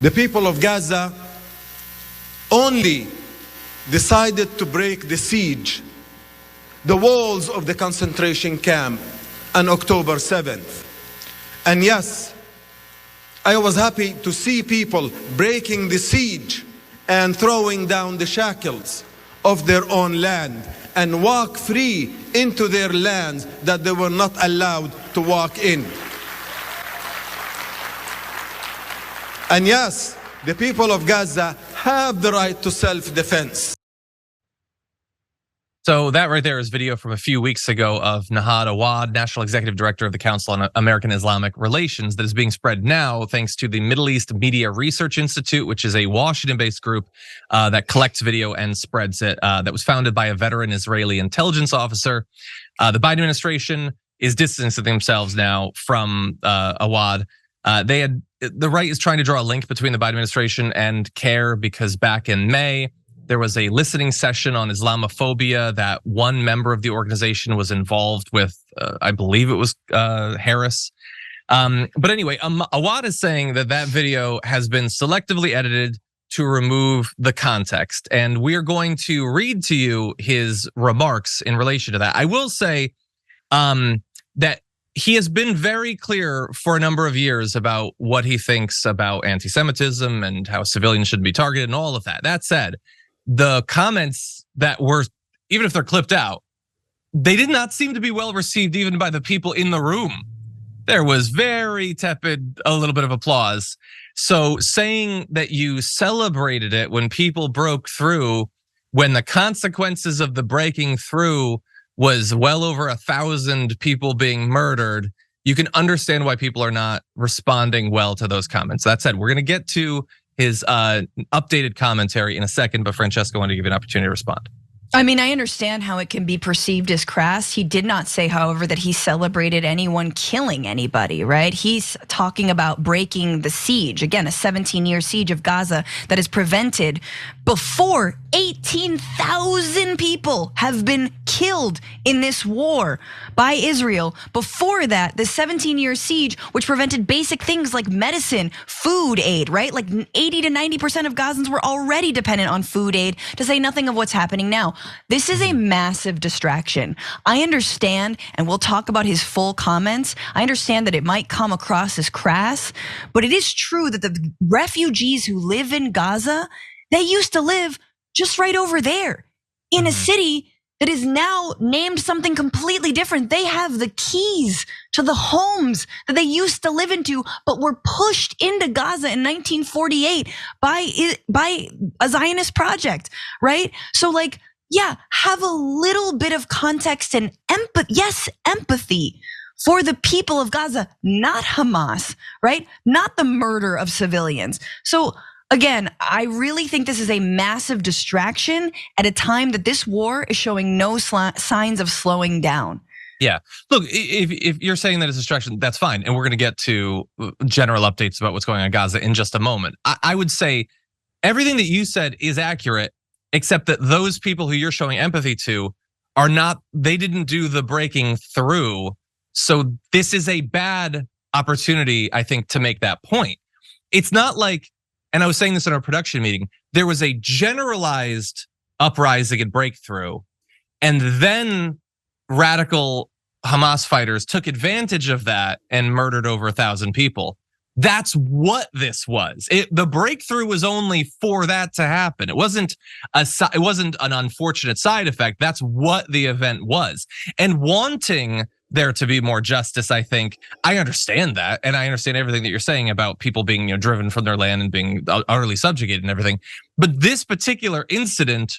The people of Gaza only decided to break the siege, the walls of the concentration camp on October 7th. And yes, I was happy to see people breaking the siege and throwing down the shackles of their own land and walk free into their lands that they were not allowed to walk in. And yes, the people of Gaza have the right to self-defense. So that right there is video from a few weeks ago of Nihad Awad, National Executive Director of the Council on American Islamic Relations, that is being spread now thanks to the Middle East Media Research Institute, which is a Washington-based group that collects video and spreads it, that was founded by a veteran Israeli intelligence officer. The Biden administration is distancing themselves now from Awad. The right is trying to draw a link between the Biden administration and CAIR because back in May, there was a listening session on Islamophobia that one member of the organization was involved with. I believe it was Harris. But anyway, Awad is saying that that video has been selectively edited to remove the context. And we are going to read to you his remarks in relation to that. I will say that he has been very clear for a number of years about what he thinks about anti-Semitism and how civilians shouldn't be targeted and all of that. That said, the comments that were, even if they're clipped out, they did not seem to be well received even by the people in the room. There was very tepid, a little bit of applause. So saying that you celebrated it when people broke through, when the consequences of the breaking through was well over 1,000 people being murdered, you can understand why people are not responding well to those comments. That said, we're gonna get to his updated commentary in a second, but Francesca wanted to give you an opportunity to respond. I mean, I understand how it can be perceived as crass. He did not say, however, that he celebrated anyone killing anybody, right? He's talking about breaking the siege. Again, a 17-year siege of Gaza that has prevented before 18,000 people have been killed in this war by Israel. Before that, the 17-year siege, which prevented basic things like medicine, food aid, right? Like 80 to 90% of Gazans were already dependent on food aid, to say nothing of what's happening now. This is a massive distraction. I understand, and we'll talk about his full comments. I understand that it might come across as crass, but it is true that the refugees who live in Gaza, they used to live just right over there in a city that is now named something completely different. They have the keys to the homes that they used to live into, but were pushed into Gaza in 1948 by a Zionist project, right? So like, yeah, have a little bit of context and empathy. Yes, empathy for the people of Gaza, not Hamas, right? Not the murder of civilians. So again, I really think this is a massive distraction at a time that this war is showing no signs of slowing down. Yeah, look, if you're saying that it's a distraction, that's fine. And we're gonna get to general updates about what's going on in Gaza in just a moment. I would say everything that you said is accurate, except that those people who you're showing empathy to are not, they didn't do the breaking through. So this is a bad opportunity, I think, to make that point. It's not like, and I was saying this in our production meeting, there was a generalized uprising and breakthrough, and then radical Hamas fighters took advantage of that and murdered over 1,000 people. That's what this was. The breakthrough was only for that to happen. It wasn't an unfortunate side effect. That's what the event was. And wanting there to be more justice, I think, I understand that, and I understand everything that you're saying about people being driven from their land and being utterly subjugated and everything. But this particular incident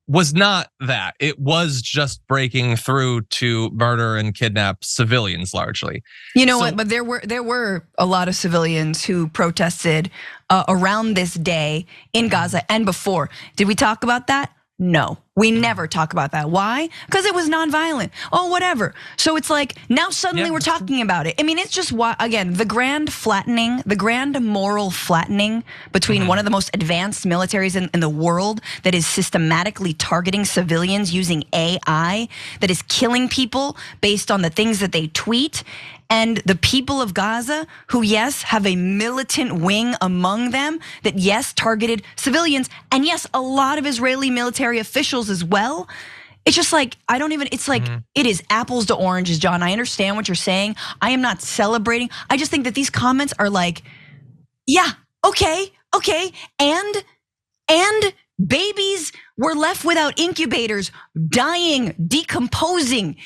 was not that. It was just breaking through to murder and kidnap civilians largely. You know what? But there were a lot of civilians who protested around this day in Gaza and before. Did we talk about that? No. We never talk about that. Why? Because it was nonviolent. Oh, whatever. So it's like now suddenly we're talking about it. I mean, it's just why, again, the grand flattening, the grand moral flattening between one of the most advanced militaries in the world that is systematically targeting civilians using AI, that is killing people based on the things that they tweet. And the people of Gaza, who, yes, have a militant wing among them that, yes, targeted civilians, and yes, a lot of Israeli military officials as well. It's just like, I don't even, it's like, it is apples to oranges, John. I understand what you're saying. I am not celebrating. I just think that these comments are like, yeah, okay. And babies were left without incubators, dying, decomposing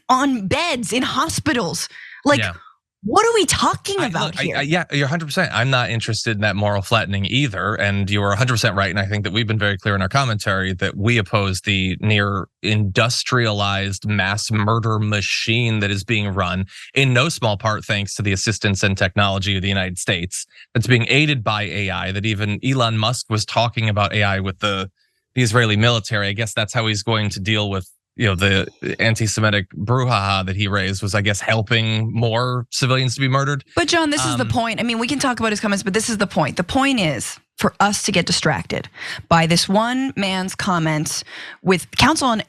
on beds in hospitals. Like, what are we talking about here? Yeah, you're 100%. I'm not interested in that moral flattening either. And you are 100% right. And I think that we've been very clear in our commentary that we oppose the near industrialized mass murder machine that is being run in no small part thanks to the assistance and technology of the United States that's being aided by AI, that even Elon Musk was talking about AI with the Israeli military. I guess that's how he's going to deal with the anti-Semitic brouhaha that he raised, was, I guess, helping more civilians to be murdered. But John, this is the point. I mean, we can talk about his comments, but this is the point. The point is for us to get distracted by this one man's comments. With Council on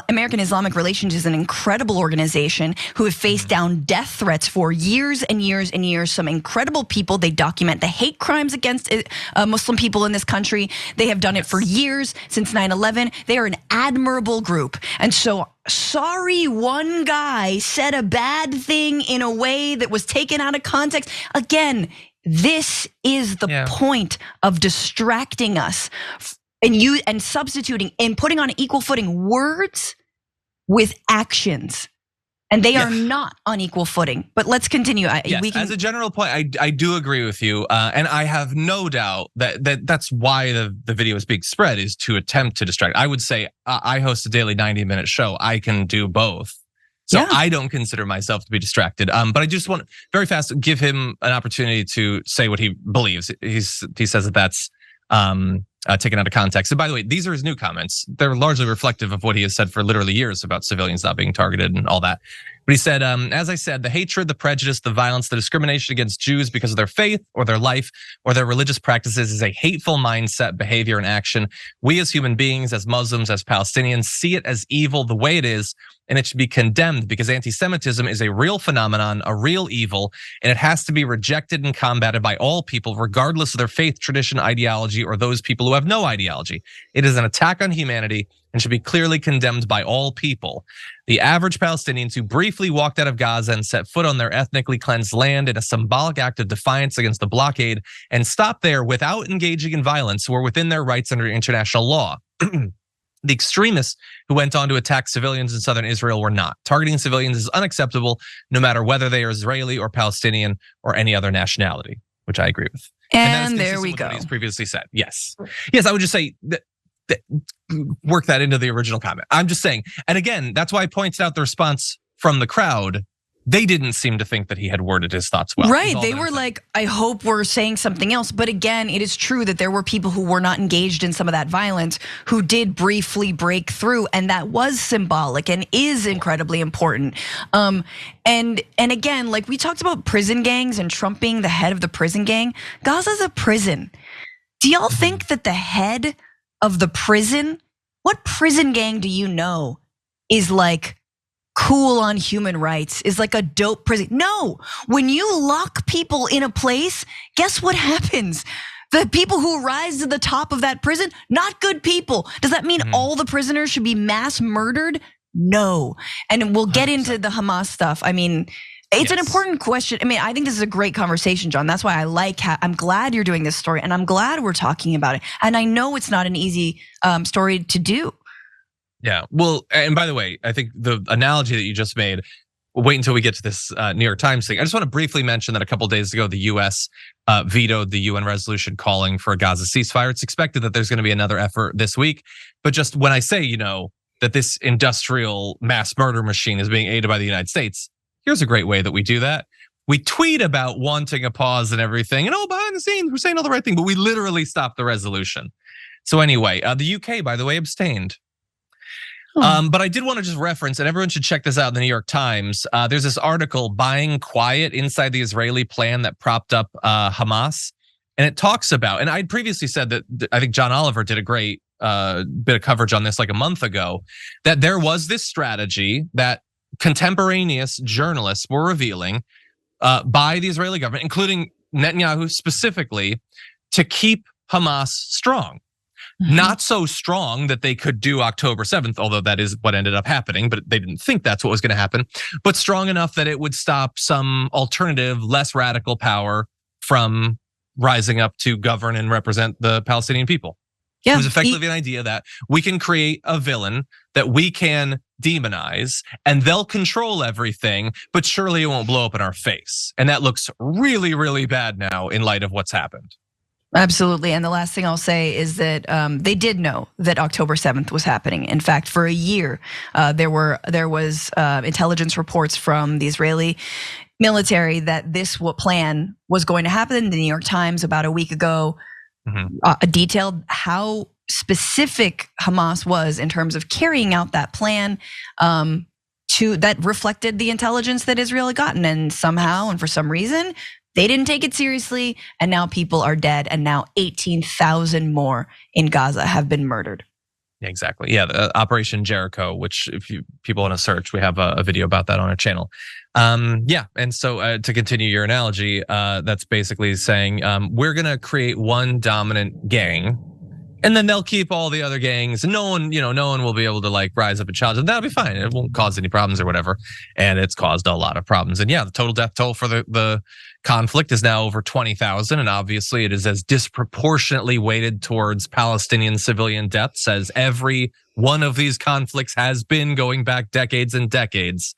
American Islamic Relations is an incredible organization who have faced down death threats for years and years and years. Some incredible people. They document the hate crimes against Muslim people in this country. They have done it for years, since 9/11. They are an admirable group. And so, sorry, one guy said a bad thing in a way that was taken out of context. Again, this is the point of distracting us and substituting and putting on equal footing words with actions. And they are not on equal footing. But let's continue. As a general point, I do agree with you. And I have no doubt that's why the video is being spread, is to attempt to distract. I would say I host a daily 90-minute show. I can do both. So I don't consider myself to be distracted. But I just want very fast give him an opportunity to say what he believes. He says that that's taken out of context. And by the way, these are his new comments. They're largely reflective of what he has said for literally years about civilians not being targeted and all that. But he said, as I said, the hatred, the prejudice, the violence, the discrimination against Jews because of their faith or their life or their religious practices is a hateful mindset, behavior, and action. We as human beings, as Muslims, as Palestinians, see it as evil the way it is, and it should be condemned because anti-Semitism is a real phenomenon, a real evil, and it has to be rejected and combated by all people, regardless of their faith, tradition, ideology, or those people who have no ideology. It is an attack on humanity and should be clearly condemned by all people. The average Palestinians who briefly walked out of Gaza and set foot on their ethnically cleansed land in a symbolic act of defiance against the blockade and stopped there without engaging in violence were within their rights under international law. The extremists who went on to attack civilians in southern Israel were not. Targeting civilians is unacceptable, no matter whether they are Israeli or Palestinian or any other nationality, which I agree with. And there we go. What he's previously said. Yes, I would just say that work that into the original comment. I'm just saying, and again, that's why I pointed out the response from the crowd. They didn't seem to think that he had worded his thoughts well. Right, they were like, I hope we're saying something else. But again, it is true that there were people who were not engaged in some of that violence who did briefly break through, and that was symbolic and is incredibly important. And again, like we talked about prison gangs and Trump being the head of the prison gang. Gaza's a prison. Do y'all think that the head of the prison, what prison gang do you know is like cool on human rights, is like a dope prison? No, when you lock people in a place, guess what happens? The people who rise to the top of that prison, not good people. Does that mean all the prisoners should be mass murdered? No. And we'll get into the Hamas stuff. I mean, it's an important question. I mean, I think this is a great conversation, John. That's why I'm glad you're doing this story, and I'm glad we're talking about it. And I know it's not an easy story to do. Yeah, well, and by the way, I think the analogy that you just made, wait until we get to this New York Times thing. I just want to briefly mention that a couple days ago, the US vetoed the UN resolution calling for a Gaza ceasefire. It's expected that there's going to be another effort this week. But just when I say, that this industrial mass murder machine is being aided by the United States, here's a great way that we do that. We tweet about wanting a pause and everything, and behind the scenes, we're saying all the right thing, but we literally stopped the resolution. So anyway, the UK, by the way, abstained. But I did want to just reference, and everyone should check this out in the New York Times. There's this article, Buying Quiet Inside the Israeli Plan That Propped Up Hamas. And it talks about, and I'd previously said that I think John Oliver did a great bit of coverage on this like a month ago, that there was this strategy that contemporaneous journalists were revealing by the Israeli government, including Netanyahu specifically, to keep Hamas strong. Not so strong that they could do October 7th, although that is what ended up happening, but they didn't think that's what was going to happen, but strong enough that it would stop some alternative, less radical power from rising up to govern and represent the Palestinian people. Yeah, it was effectively an idea that we can create a villain that we can demonize and they'll control everything, but surely it won't blow up in our face. And that looks really, really bad now in light of what's happened. Absolutely. And the last thing I'll say is that they did know that October 7th was happening. In fact, for a year, there was intelligence reports from the Israeli military that this plan was going to happen. The New York Times about a week ago detailed how specific Hamas was in terms of carrying out that plan that reflected the intelligence that Israel had gotten. And somehow, and for some reason, they didn't take it seriously, and now people are dead, and now 18,000 more in Gaza have been murdered. Exactly. Yeah, the Operation Jericho, which if people want to search, we have a video about that on our channel. Yeah, and so to continue your analogy, that's basically saying we're gonna create one dominant gang, and then they'll keep all the other gangs. No one will be able to like rise up and challenge them. That'll be fine. It won't cause any problems or whatever. And it's caused a lot of problems. And yeah, the total death toll for the conflict is now over 20,000, and obviously it is as disproportionately weighted towards Palestinian civilian deaths as every one of these conflicts has been going back decades and decades.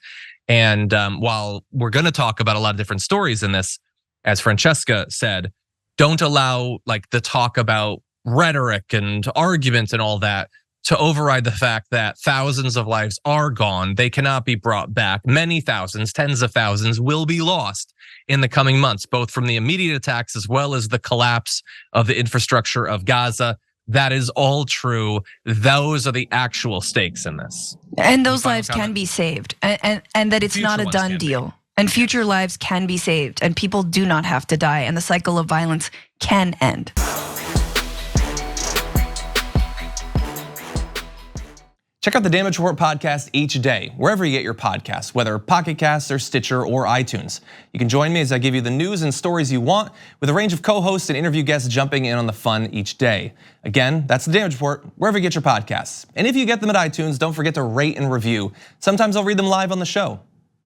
And while we're going to talk about a lot of different stories in this, as Francesca said, don't allow like the talk about rhetoric and argument and all that to override the fact that thousands of lives are gone. They cannot be brought back. Many thousands, tens of thousands will be lost in the coming months, both from the immediate attacks as well as the collapse of the infrastructure of Gaza. That is all true. Those are the actual stakes in this. And those lives can be saved, and that it's not a done deal. And future lives can be saved, and people do not have to die, and the cycle of violence can end. Check out the Damage Report podcast each day, wherever you get your podcasts, whether Pocket Casts or Stitcher or iTunes. You can join me as I give you the news and stories you want, with a range of co-hosts and interview guests jumping in on the fun each day. Again, that's the Damage Report, wherever you get your podcasts. And if you get them at iTunes, don't forget to rate and review. Sometimes I'll read them live on the show.